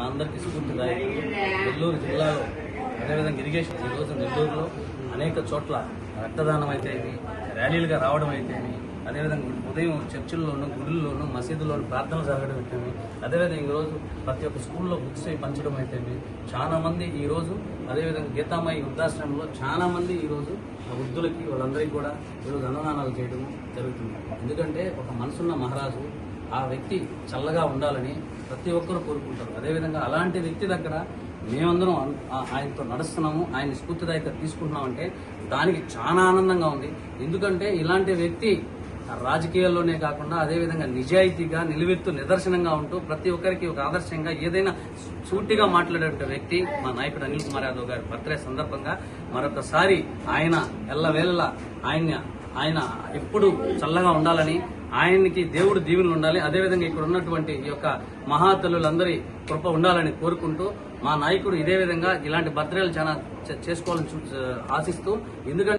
అందరికీ స్ఫూర్తిదాయకం. నెల్లూరు జిల్లాలో అదేవిధంగా ఇరిగేషన్ ఈరోజు నెల్లూరులో అనేక చోట్ల రక్తదానం అయితేమి, ర్యాలీలుగా రావడం అయితేమి, అదేవిధంగా ఉదయం చర్చిల్లోనూ, గుడుల్లోనూ, మసీదుల్లోనూ ప్రార్థనలు జరగడం అయితేమి, అదేవిధంగా ఈరోజు ప్రతి ఒక్క స్కూల్లో బుక్స్ పంచడం అయితేమి, చాలా మంది ఈరోజు అదేవిధంగా గీతామాయి వృద్ధాశ్రమంలో చాలా మంది ఈరోజు వృద్ధులకి వాళ్ళందరికీ కూడా ఈరోజు అన్నదానాలు చేయడం జరుగుతుంది. ఎందుకంటే ఒక మనసున్న మహారాజు ఆ వ్యక్తి చల్లగా ఉండాలని ప్రతి ఒక్కరూ కోరుకుంటారు. అదేవిధంగా అలాంటి వ్యక్తి దగ్గర మేమందరం ఆయనతో నడుస్తున్నాము, ఆయన స్ఫూర్తిదాయక తీసుకుంటున్నామంటే దానికి చాలా ఆనందంగా ఉంది. ఎందుకంటే ఇలాంటి వ్యక్తి రాజకీయాల్లోనే కాకుండా అదేవిధంగా నిజాయితీగా నిలువెత్తు నిదర్శనంగా ఉంటూ ప్రతి ఒక్కరికి ఒక ఆదర్శంగా ఏదైనా సూటిగా మాట్లాడే వ్యక్తి మా నాయకుడు అనిల్ కుమార్ యాదవ్ గారి బర్త్డే సందర్భంగా మరొకసారి ఆయన ఎల్లవేళలా ఆయన ఎప్పుడు చల్లగా ఉండాలని, ఆయనకి దేవుడు దీవెనలు ఉండాలి, అదేవిధంగా ఇక్కడ ఉన్నటువంటి ఈ యొక్క మహాతల్లులందరి కృప ఉండాలని కోరుకుంటూ మా నాయకుడు ఇదే విధంగా ఇలాంటి బర్త్డేలు చాలా చేసుకోవాలని ఆశిస్తూ, ఎందుకంటే